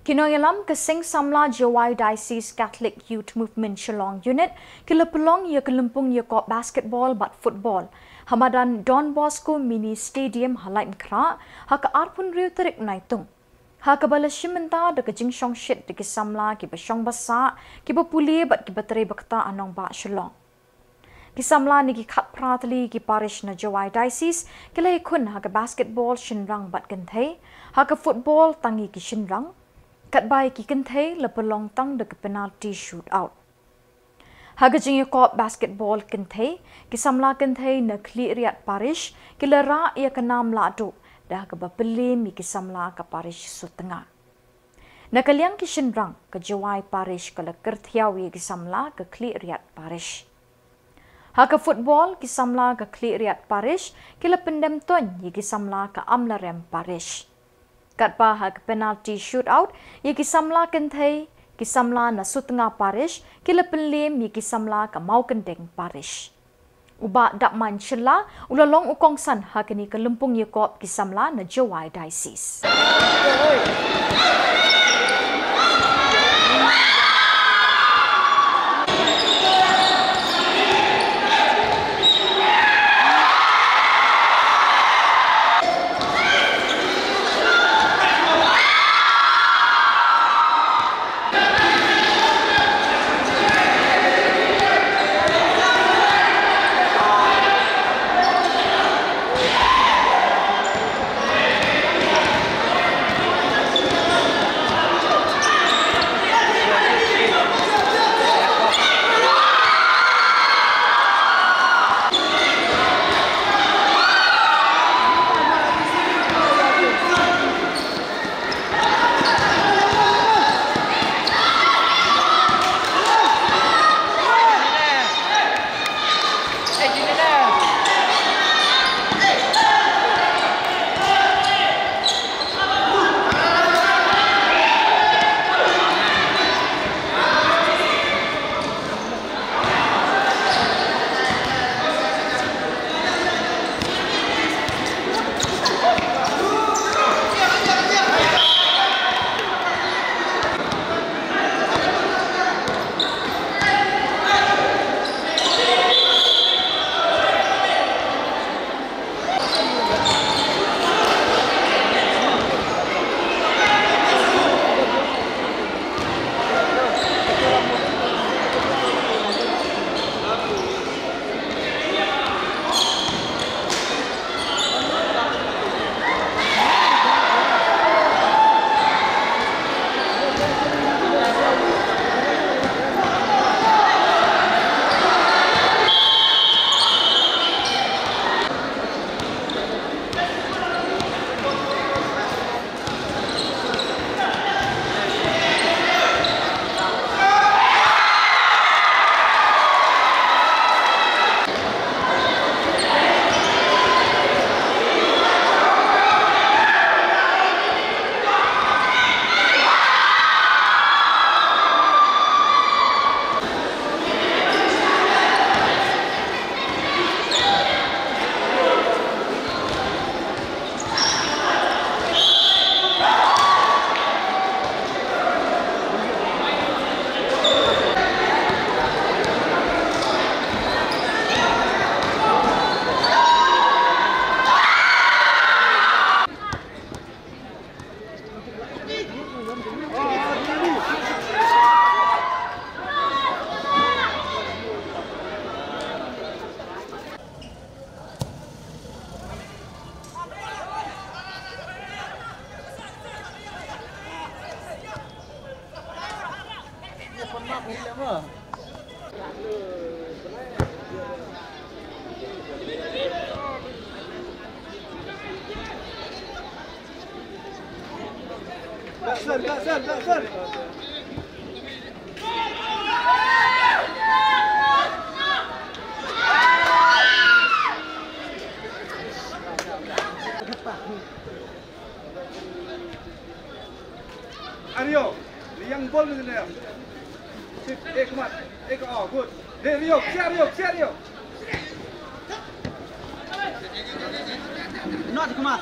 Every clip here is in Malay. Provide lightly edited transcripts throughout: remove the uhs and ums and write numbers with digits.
Kinoyalam kesing Samla Jowai Diocese Catholic Youth Movement Shillong Unit kilapelong ya ke Lympung ya kok basketball bat football hamadan donbosco mini stadium halai mkra hak arpun riu terik naitung hak bala shimenta de kejing Shongshit de ke Samla ki basong basa ki bapuli bat ki batere bakta anong ba Shillong ki Samla ni ki khat pratli ki parish na Jowai Diocese kilai khun hak basketball shinrang bat ganthei hak football tangi ki shinrang kat bai ki kenthe le pelong tang de penalty shootout haga jing ko basketball kenthe ki Samla kenthe na khliariat parish ki lara ya kanam la do dah ka bapeli mi ki Samla ka parish sutenga na kalyang ki shinrang ka Jowai parish ka la kerthiawi ki Samla ka khliariat parish haga football ki Samla ka khliariat parish ki la pendem ton ki Samla ka amlarem parish kat bahag penalty shootout ye ki Samla kenthe ki Samla na sutnga parish kila penlim ye ki Samla ka maukendeng parish uba dakman Shilla ulalong ukongsan hakini ke Lympung ye kop ki Samla na Jowai Diocese Sir. Ario, liang bol ni dia. Sit, come on. Good. Hey, Rio, Rio. Not, come on.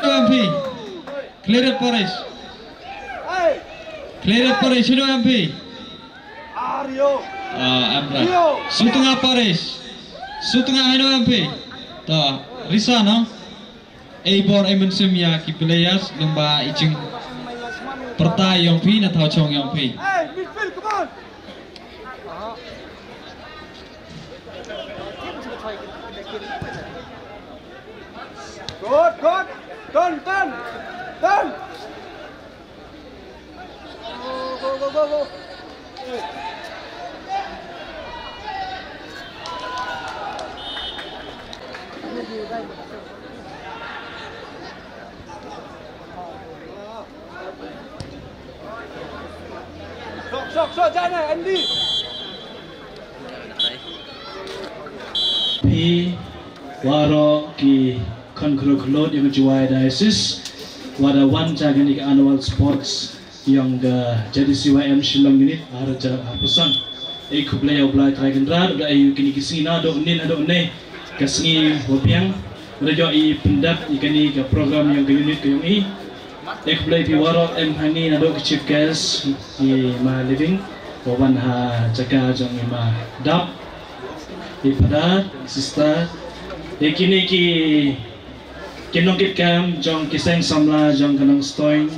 MP clear Paris clear Paris Shillong MP Amra Sutengah Paris Sutengah Hino MP ta Risa no Eibor Emensim ya ki players lomba icing pertai yang pi na tau chong yang pi midfield, come on. Good. Done. Go. Sok, jangan Andy. Pi waro ki konkrok yang Jowai Diocese wada wan jagan ik annual sports yang jadi CYM Shillong unit harja pesan ik beliau belai tragen rad udah ayu kini kisina do nin ado ne kasni hopiang udah jo i pendat ikani ke program yang ke unit ke yang i ik beliau pi waro hani ado ke chief guest i ma living wan ha jaga jong ma dap i pada sister ikini ki kinongkit kam jong kiseng samla jong kanang stoin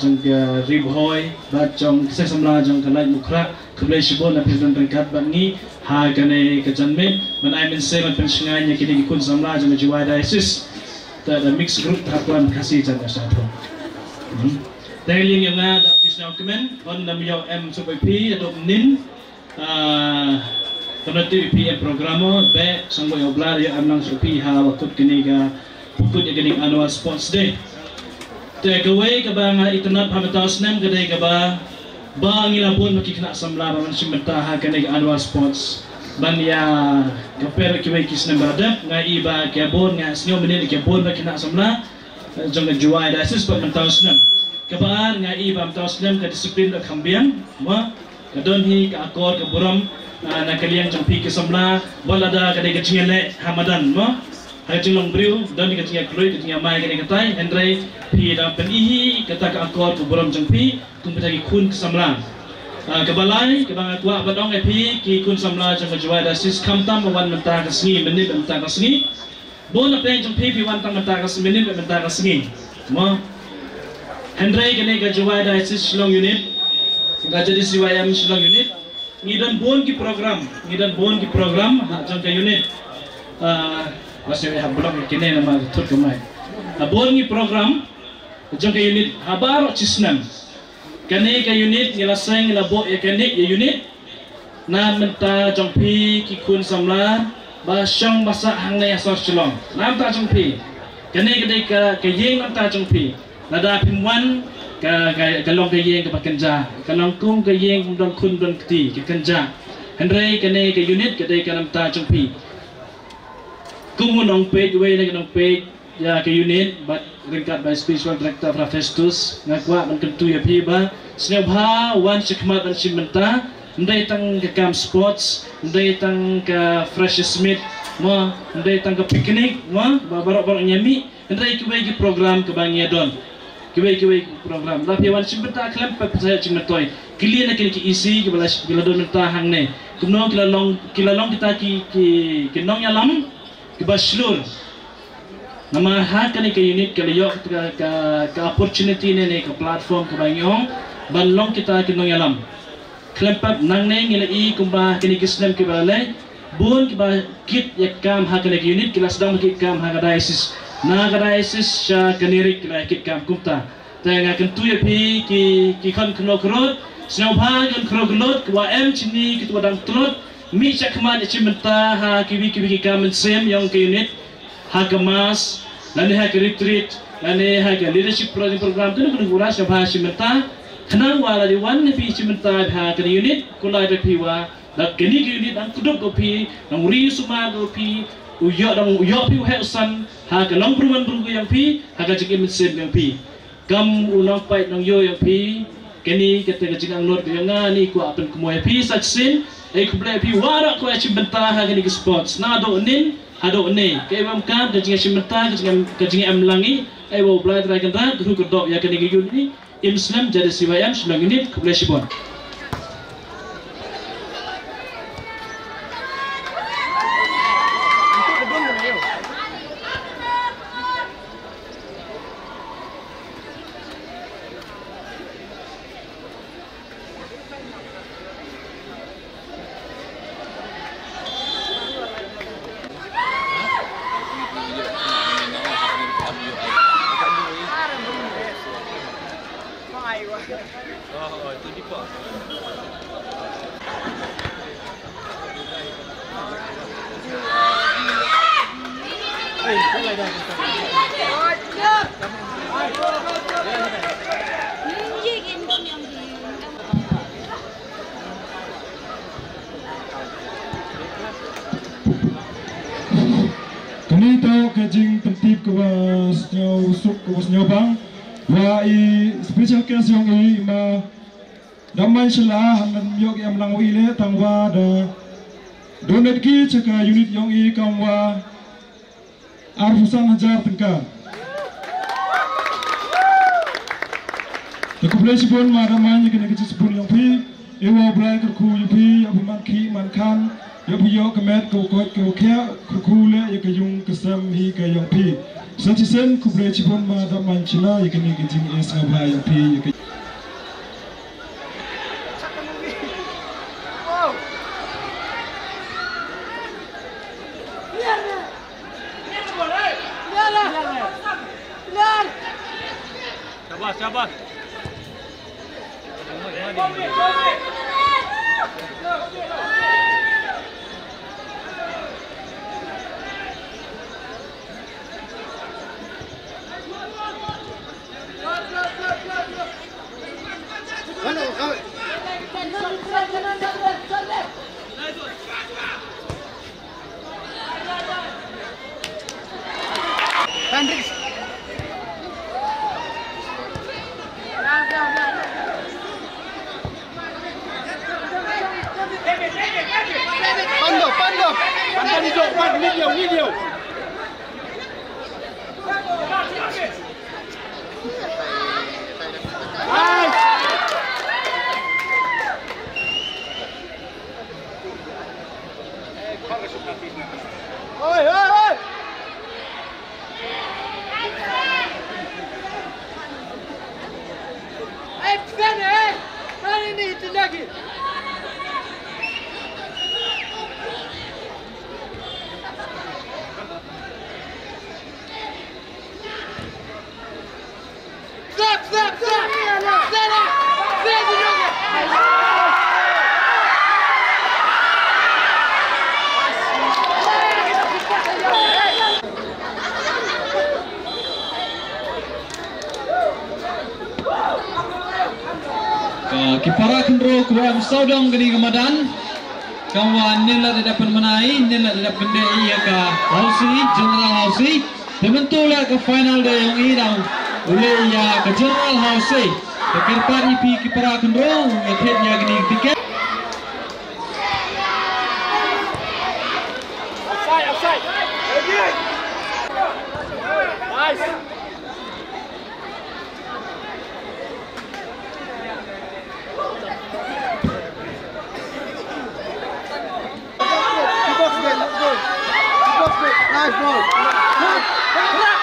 jong ribhoy bat jong kiseng samla jong kalai mukra keblai shibon na president rengkat bangi ha kane kajanmen man I mense man pensingan nya kini kun samla jong Jowai Diocese ta da mix group hakuan khasi jan satu Tailing yang ada artis dokumen on nam yo M super P atau nin penonton PM programo be sanggo yo blar yo amlang supi ha waktu kini ga pukul yang annual sports day. Takeaway kabang itanap hamataos nem kadai kaba bang ilapun makikna samla man simentaha kani annual sports ban ya kaper kiwai kisna baradap nga iba kabon nga snyo menit kabon makikna samla jong Jowai Diocese pamataos nem kabaan nga iba pamataos nem ka disiplin da kambiang ma kadon hi ka akor ka buram na kaliang jampi ke samla wala da kadai kachingele hamadan ma hai Shillong briu dan ni katinga kloi katinga mai kani katai Henry pi da penihi kata ka akor ku borom jangpi kum petagi kun samla kebalai kebang tua badong epi ki kun samla jang Jowai Diocese kamtam wan menta kasngi menit menta kasngi bon apeng jangpi pi wan tam menta kas menit menta kasngi mo Henry kani ka Jowai Diocese Shillong unit ga jadi CYM Shillong unit ngidan bon ki program jang ka unit masih belum kini nama tur kemai. Abongi program jangka unit habar cisnam. Kini ke unit ngelasai ngelabo ya kini ya unit na menta jangpi kikun samla basang basa hangai asal Shillong. Nam ta jangpi. Kini kedai ke yeng nam ta jangpi. Nada pimwan ke long ke yeng ke pakenja. Kalong kum ke yeng don kun don keti ke kenja. Henry kini ke unit kedai ke nam ta jangpi. Kung nong page way na nong page ya ke unit but ringkat by spiritual director Profestus ngakwa man kentu ya piba snebha wan sikmat an simenta ndai tang ke camp sports ndai tang ke fresh smith mo ndai tang ke picnic mo barok-barok nyami ndai ke program ke bangia don ke program tapi wan simenta klem pa saya cimetoi kilian nak ki isi ke bila don menta hang ne kumno kila long kita ki nong yalam kebaslur nama hak ni ke unit ke liok ke opportunity ni ke platform ke banyong balong kita ke nong yalam klempat nang ne ngila I kumba kini kisnem ke balai bun ke ba kit yakam hak ni ke unit kila sedang ke kam hak diocese na diocese sha kenirik kila kit kam kumta tanga kentu ya pi ki kon knokrot snobha kon kroglot kwa em chini ki tudang trot mi cakman cimenta ha kiwi kamen sem yang ke unit ha kemas lani ha ke retreat lani ha ke leadership program tu nak guna sabha cimenta kenang wala di wan pi cimenta ha ke unit kulai de piwa dak kini ke unit ang kudup ko pi nang ri suma ko pi uyok dong uyok pi uhe usan ha ke long peruman berugu yang pi ha ka jeng mesin yang pi kam unang pait nang yo yang pi kini kita ke jeng anglor yang ni ku apen kemoy pi saksin ku blai pi warak ku achi bentah ha kini ke sports na do nin hado ne ke mam kan ke jeng achi bentah ke jeng amlangi wo blai tra kan ra guru kedok ya kini ke yun ni Muslim jadi siwayam Shillong ini ku blai sibon. Kini tahu kajing pentip kewas nyau bang, wa i special case yang i ma damai celah dan yok yang melang ile tangwa da donate ki ceka unit yang i kamwa arfusan hajar tengka. Tekupulai sipun ma damai kena kecil sipun yang pi, ewa belai kerku yupi abu manki mankan. Ya puyo kemet ko kot ko kya kule ya kayung kesam hi kayong pi satisen kubre chipon ma da manchila ya kini kijing es ngabla yang pi ya Sabar. Video. Oi. Mana ni itu lagi? Stop! Kipara kendro kuam saudong gini kemadan kawan nila dapat menai nila dapat kendai ya ka Hausi General Hausi tementulah ke final day yang idang oleh ya ke General Hausi kepar ipi kipara kendro ngepet ya gini tiket Offside. Nice. Nice ball.